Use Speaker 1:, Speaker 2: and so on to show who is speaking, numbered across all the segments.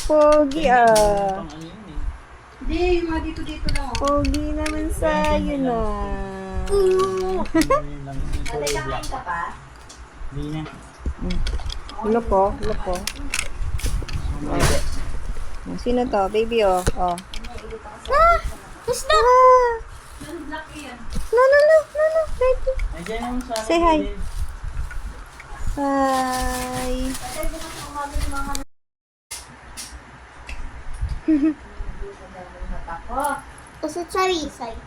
Speaker 1: Pogi ah.
Speaker 2: Hindi, yung mga dito lang.
Speaker 1: Pogi naman sa'yo na.
Speaker 2: Nalagakain ka pa?
Speaker 3: Hindi na.
Speaker 1: Look po, look po. Sino to? Baby oh. Oh.
Speaker 2: Ah! Who's that?
Speaker 1: No, no, no, no, no, baby.
Speaker 3: Nandiyan yung sa
Speaker 1: Say hi. Hi.
Speaker 2: Kasi charisay.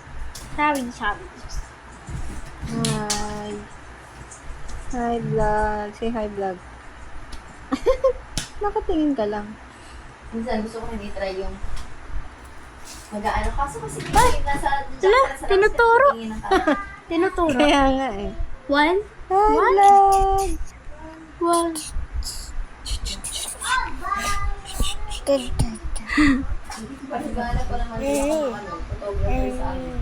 Speaker 2: Sorry.
Speaker 1: Hi. Hi, vlog. Say hi, vlog. Nakatingin ka lang.
Speaker 2: Minsan gusto ko hindi try yung mag-aano. Kaso kasi nasa...
Speaker 4: tinuturo. Tinuturo.
Speaker 1: Kaya nga eh.
Speaker 4: One.
Speaker 1: Hi, vlog.
Speaker 4: One.
Speaker 2: Pagkagana ko naman yung mga photographer sa amin.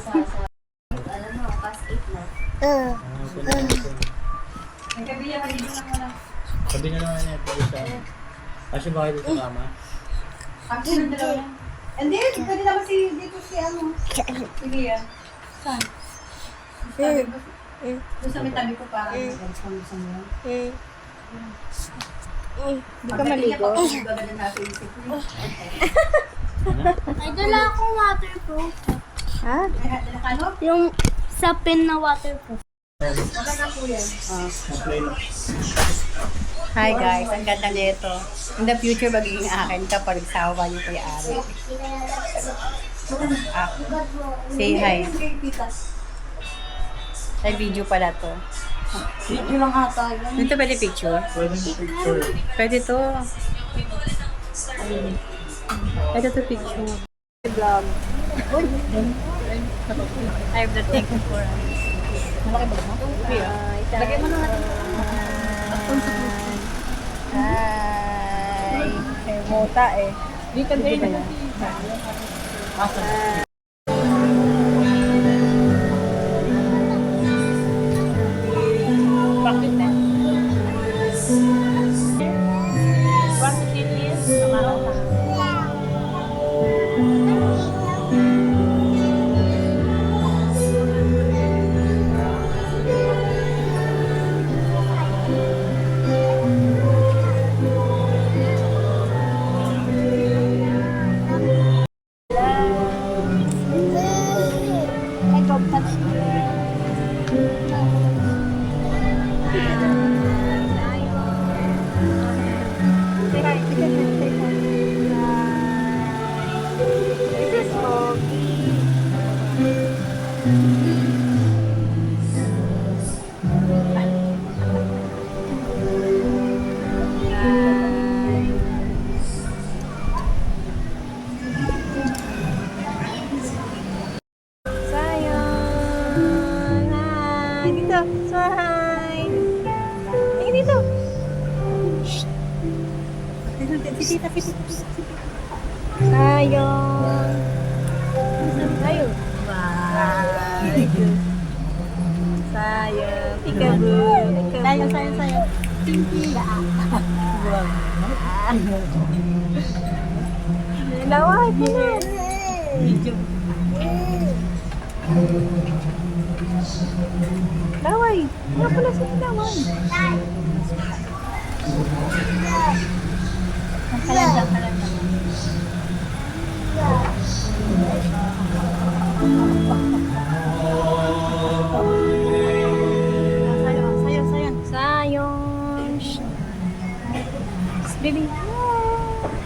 Speaker 2: So, alam mo, past 8 na. Nagkabiya ka dito lang wala.
Speaker 3: Sabi na naman niya ito sa... Kasi bakit ito kama?
Speaker 2: Actually, yung dalawa lang. Hindi, pwede naman dito si ano. Sige yan. Saan? Doon sa may tabi ko para sa mo.
Speaker 1: Hindi ka maligo.
Speaker 4: Ay, dala akong waterproof.
Speaker 1: Ha?
Speaker 4: Yung sa pen na waterproof.
Speaker 2: Hi guys, ang ganda nito. In the future, magiging akin kapag sawa yung kay-ari. Say hi. Ay, video pala to.
Speaker 4: Video lang ata yun.
Speaker 2: Dito pwede picture?
Speaker 3: Pwede yung picture.
Speaker 2: Pwede to. Pwede to picture.
Speaker 1: Vlog.
Speaker 2: I have the thing for malaki ba mo? Lagay mo naman.
Speaker 1: Hi. Ay, mota eh.
Speaker 2: Di ka din na.
Speaker 4: Bakit na? Bakit ilis? Namarata.
Speaker 1: Ay, go touch me. Say hi. Say hi. Say hi. This is Pogi. Sayang. Hi. Dito. So, hi. Tingin dito. Shh. Sayang. Sayang. Bye. Sayang. Peekaboo. Sayang. Laway mo na. Video. Laway. Wala pala sa laway.
Speaker 2: Kalanda.
Speaker 1: Sayang. Shh. Baby.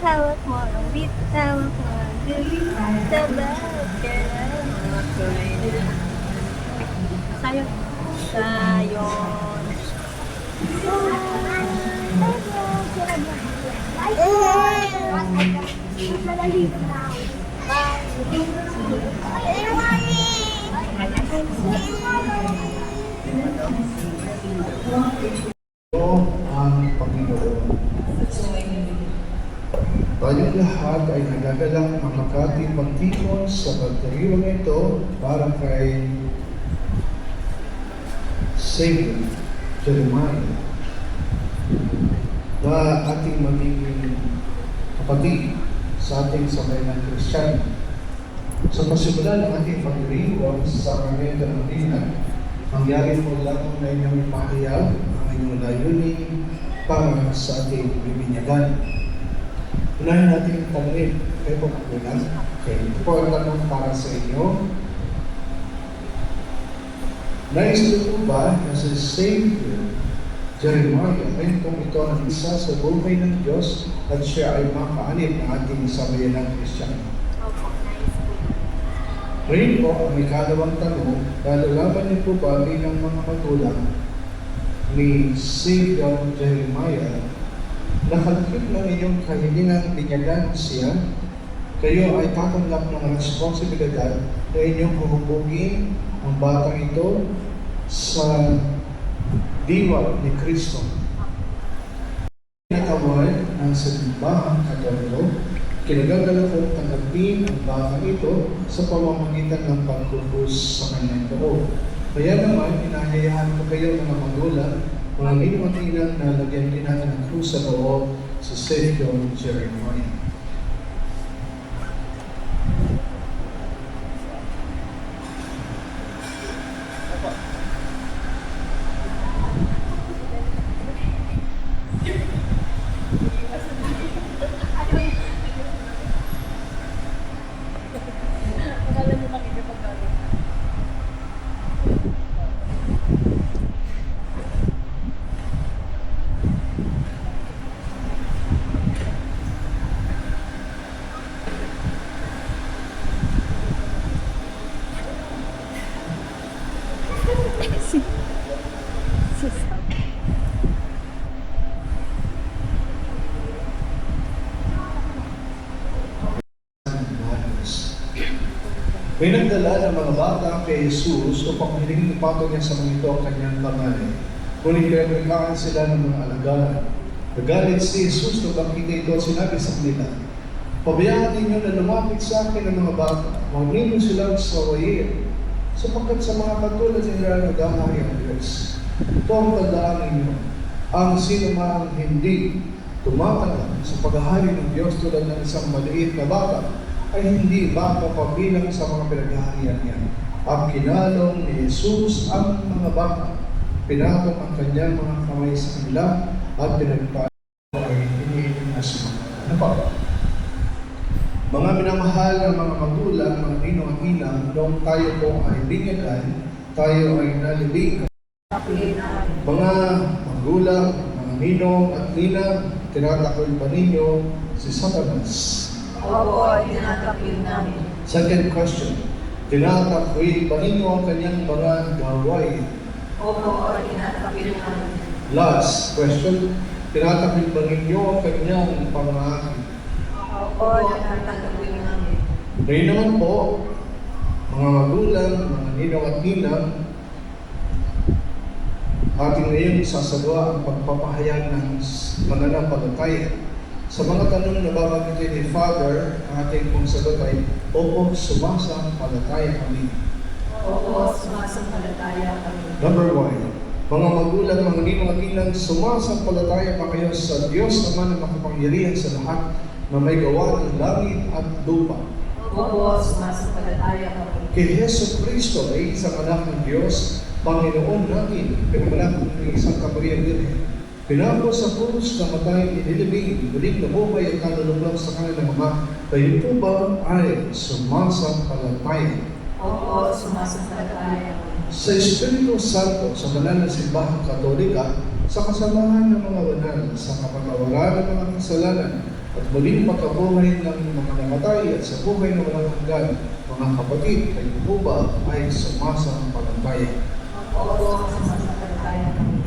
Speaker 1: Hawak mo ang beat. Hawak mo ang beat. Tabak ka lang.
Speaker 2: Sayang.
Speaker 5: Ang Panginoon. Tayong lahat ay nagagalang makakating magtikos sa pagdiriwang ito para kay Savior, Jeremiah, na ating magiging kapatid sa ating sambayanang Kristiyano. Sa pasimula ng ating pagdiriwang sa sakramento ng Dinan, mangyari po lamang na inyong ipahayag ang inyong layunin para sa ating bibinyagan. Unahin natin tanongin, kayo po kakulang. Okay, ito po ang tanong para sa inyo. Nais niyo po ba na si Savior Jeremiah ay kung ito ang isa sa buhay ng Diyos at siya ay makaanib ng ating sambayanang Kristiyano?
Speaker 1: Opo, nice po.
Speaker 5: Ngayon po, ang ikalawang tanong, lalalaman niyo po ba bilang mga magulang ni Savior Jeremiah na kalkip ng inyong kahilingang binyagan siya, kayo ay tatanggap ng responsibilidad na inyong huhubugin ang batang ito sa diwa ni Kristo. Kinatawag ng simbahang Katoliko, kinagagala kong tanggapin ang batang ito sa pamamagitan ng pagkubos sa kanyang loob. Kaya naman, inahayahan ko kayo mga magulang, mga minumatinan na lagyan din natin ng krus sa loob sa Savior Jeremiah. May nagdala ng mga bata kay Jesus upang hilingin ipatong niya sa mga ito ang kanyang pangalan. Ngunit pinagkakaan sila ng mga alagaan. Nagalit si Jesus nung nakita ito at sinabi sa kanila, "Pabayaan ninyo na lumapit sa akin ang mga bata, huwag ninyo silang sawayin, sapagkat sa mga katulad nila nag-ahari ang Diyos. Ito ang tandaan ninyo, ang sino man hindi tumatanggap sa paghahari ng Diyos tulad ng isang maliit na bata, ay hindi mapapabilang sa mga pinaghaharian niya." Ang kinalong ni Jesus ang mga bata, pinatong ang kanyang mga kamay sa kanila at pinagpapalagay ay iniinom na si mga ano pa? Mga minamahal ng mga magulang, mga ninong at ninang, noong tayo po ay binyagan, tayo ay nalibing. Mga magulang, mga ninong at ninang, tinatakol ba ninyo si Satanas?
Speaker 2: Opo, tinatakil namin.
Speaker 5: Second question, tinatakil ba ninyo ang kanyang mga gawain?
Speaker 2: Opo, tinatakil namin.
Speaker 5: Last question, tinatakil ba ninyo ang kanyang pangahit?
Speaker 2: Opo, tinatakil namin.
Speaker 5: Ngayon naman po, mga magulang, mga ninong at ninang, ating ngayon isasagawa ang pagpapahayag ng mananampalataya. Sa mga tanong na babagitin ni Father, ang ating pong sagot ay, opo, sumasampalataya kami.
Speaker 2: Opo, sumasampalataya kami.
Speaker 5: Number 1, mga magulang, mga ninong at ninang, sumasampalataya pa kayo sa Diyos naman na makapangyarihan sa lahat na may gawa ng langit at lupa.
Speaker 2: Opo, sumasampalataya kami.
Speaker 5: Kay Yesu Kristo ay isang anak ng Diyos, Panginoon natin, pinamanak ng isang kabariyang Birhen. Pinako sa krus na matay, inilibing, muling nabuhay at kalulublang sa kanilang mga, kayo po ba ay sumasampalataya?
Speaker 2: Opo, sumasampalataya kami.
Speaker 5: Sa Espiritu Santo, sa banal na simbahang Katolika, sa kasamahan ng mga banal, sa kapatawaran ng mga kasalanan, at muling pagkabuhay ng mga namatay at sa buhay na walang hanggan, mga kapatid, kayo po ba ay sumasampalataya?
Speaker 2: Opo, sumasampalataya kami.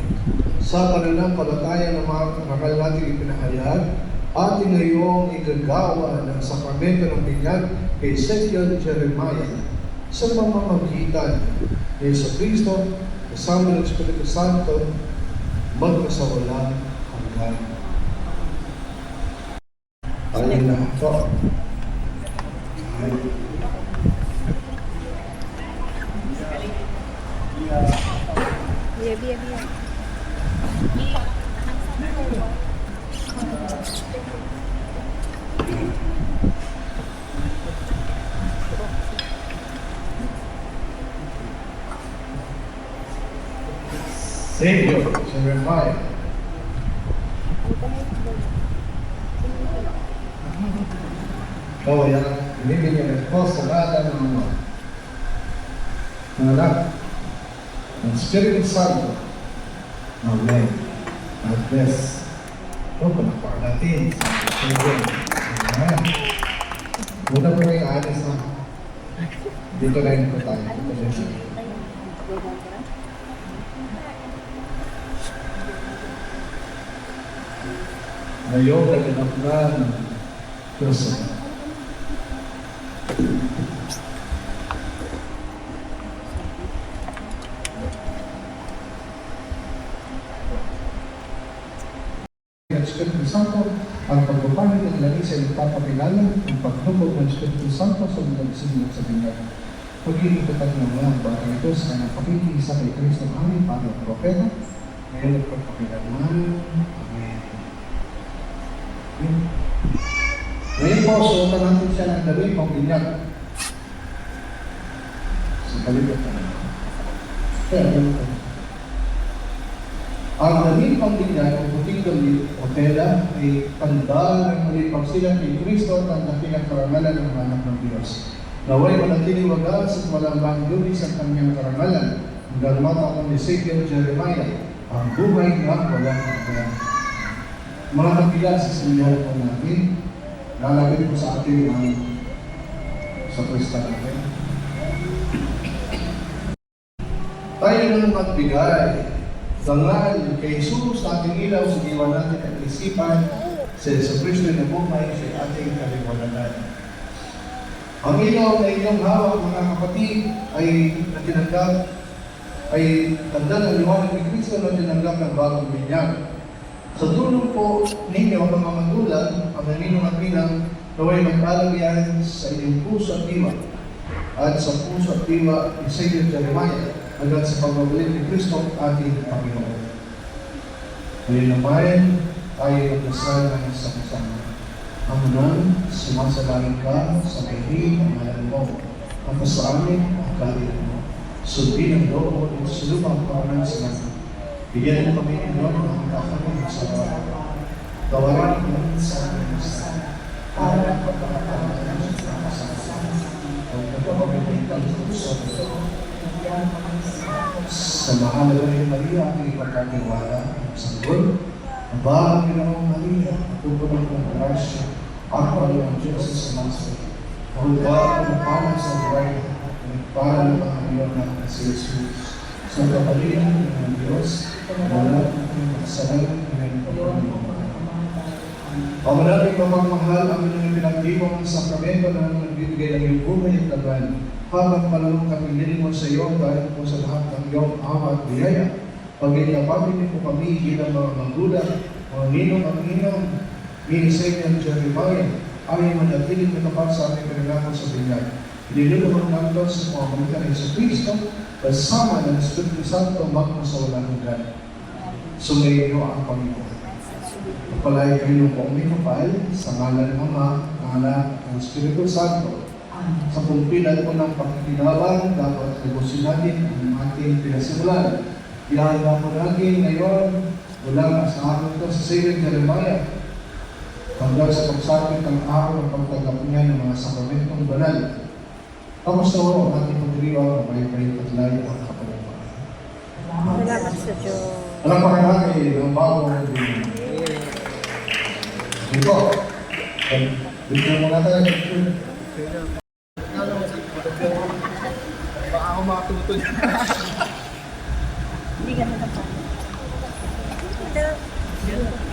Speaker 5: Sa pananampalataya ng mga kangal natin ipinahayag, ating ngayong igagawa ng sakramento ng binyag kay Savior Jeremiah sa pamamagitan ni Yesu Cristo, kasama ng Espiritu Santo, magkasawalang hanggan. Ayun na po.
Speaker 1: Bia, bia, bia.
Speaker 5: Savior, Jeremiah. Ikaw ay ang binibigyan ko sa lahat ng mga anak ng Espiritu Santo. Amen. God bless. Ito, palakpakan natin. Amen. Amen. Muna po yung alis na. Dito na yun po tayo. Dito na yun. Ngayon ay kinaplan ng Diyos. Ang Espiritu Santo, ang pagpapalit ng langis ay nagpapakilala ang paglubog ng Espiritu Santo sa mga sinulat sa binyan. Pagiging tapat ng mga bagay ito sa kanyang pakikisa kay Kristo ang aming parang propeta, ngayon nagpapakilala. Amen. Ngayon po, suotan natin siya ng damit pang binyag. Sa kalimutan. Kaya, ang damit pang binyag o puting damit o tela ay tanda ng muli pagsilang ni Kristo at ang dakilang karangalan ng anak ng Diyos. Naway manatiling wagas at walang bangdulis ang kanyang karangalan hanggang matapos ni Savior Jeremiah, ang buhay na walang hanggan. Mga kapila sa sinyal po natin, lalagay po sa atin ang sa Krista natin. Tayo nang magbigay dangal kay Jesus na ating ilaw sa diwa natin at isipan sa Kristo na bumay sa ating kaliwanagan. Ang ilaw na inyong hawak, mga kapatid, ay natinanggap, ay tanda ng liwanag ni Kristo na tinanggap ng bagong binyag. Sa tulong po ninyo, mga magulang, ang naninong at ninang naway magkalagyan sa inyong puso at diwa at sa puso at diwa ni Savior Jeremiah hanggang sa pagbabalik ni Kristo ating Panginoon. Ngayon naman, tayo magdasal ng isang kasama. Amunan, sumasalangin ka sa may ang ngalan mo. Ang sa amin, ang kalihan mo. Sundin ang loob mo at sulupang kawanan sa natin. Bigyan mo kami ng ang kakaroon sa bawat. Gawarin mo sa amin sa para pagkakataon sa kasama. Huwag na pagkakataon ng puso. Sa mahal na Maria, ang ipagkatiwala sa Lord, ang bahang Pinoong Maria, tupunan ng grasya, ako ang Diyos sa Maso. Ang bahang ng palang sa buhay, para ng mga Pinoong natin si Jesus. Sa kapalitan ng Diyos, wala ng kasalanan ng Panginoon. Pamanating mamamahal ang inyong pinagdiwang sa sakramento na nagbibigay ng iyong buhay at laban. Habang panahon kami nilingon sa iyo dahil po sa lahat ng iyong awa at biyaya. Pag-ilapapin niyo po kami bilang mga magulang, mga ninong at ninong, minisay ng Jeremiah, ay manatiling natapat sa aming pinaglaman sa binyag. Inilulungan namin sa pamamagitan ng Yesu Cristo, kasama ng Espiritu Santo magmo sa walang hanggan. Sumayin niyo ang Panginoon. Pagpalay kayo ng buong may kapal sa ngalan ng Ama, ng Anak, ng Espiritu Santo. Sa pumpilan po ng pagkikinawan, dapat libusin natin ang ating pinasimulan. Ihanda po natin ngayon mula sa araw ito sa Savior Jeremiah hanggang sa pagsapit ng araw ng pagtanggap niya ng mga sakramentong banal. Kamusta ho ang ating pagdiriwang ng may at layo ang kapalapan?
Speaker 1: Salamat sa Diyos.
Speaker 5: Alam pa kayo natin ang bagong dito. Dito muna tayo.
Speaker 3: Baka ako makatutod.
Speaker 1: Hindi ka natapat.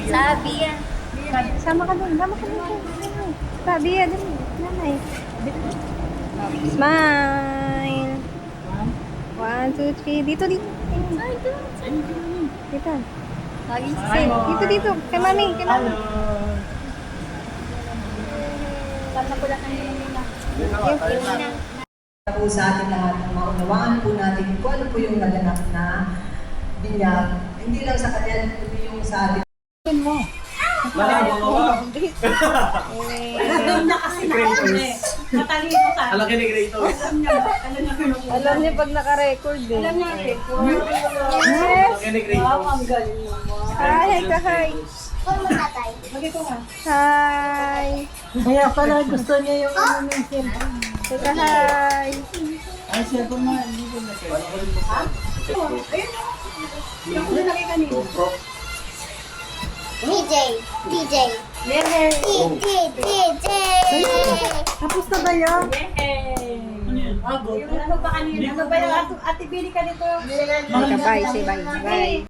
Speaker 1: Sabi yan. Sama ka dun. Sabi yan. Nanay. Smile. 1, 2, 3. Dito. Dito. Dito. Kay mami.
Speaker 6: po sa ating lahat ng maunawaan po natin kung ano po yung naganap na niya, hindi lang sa kanya, kundi yung sa atin.
Speaker 1: Alam na kasi na matalino ka.
Speaker 3: Alam ka ni Grito.
Speaker 2: Alam niya pag naka-record eh.
Speaker 1: Alam niya record.
Speaker 3: Alam ka ni Grito.
Speaker 1: Ang galing naman.
Speaker 2: Hi, hi.
Speaker 1: Lagi ko nga.
Speaker 2: Hi.
Speaker 6: Kaya pala gusto niya yung ano yung cellphone.
Speaker 2: Teka, hi.
Speaker 6: Ay, cellphone na, hindi ko na cellphone.
Speaker 1: Ayun o. Yung nilagay kanina.
Speaker 3: GoPro.
Speaker 4: DJ. DJ.
Speaker 1: Yay!
Speaker 6: Tapos na ba yun?
Speaker 1: Yay! Yung ano pa kanina? Ano ba yung ate Billy ka dito?
Speaker 2: Bye, say bye. Bye.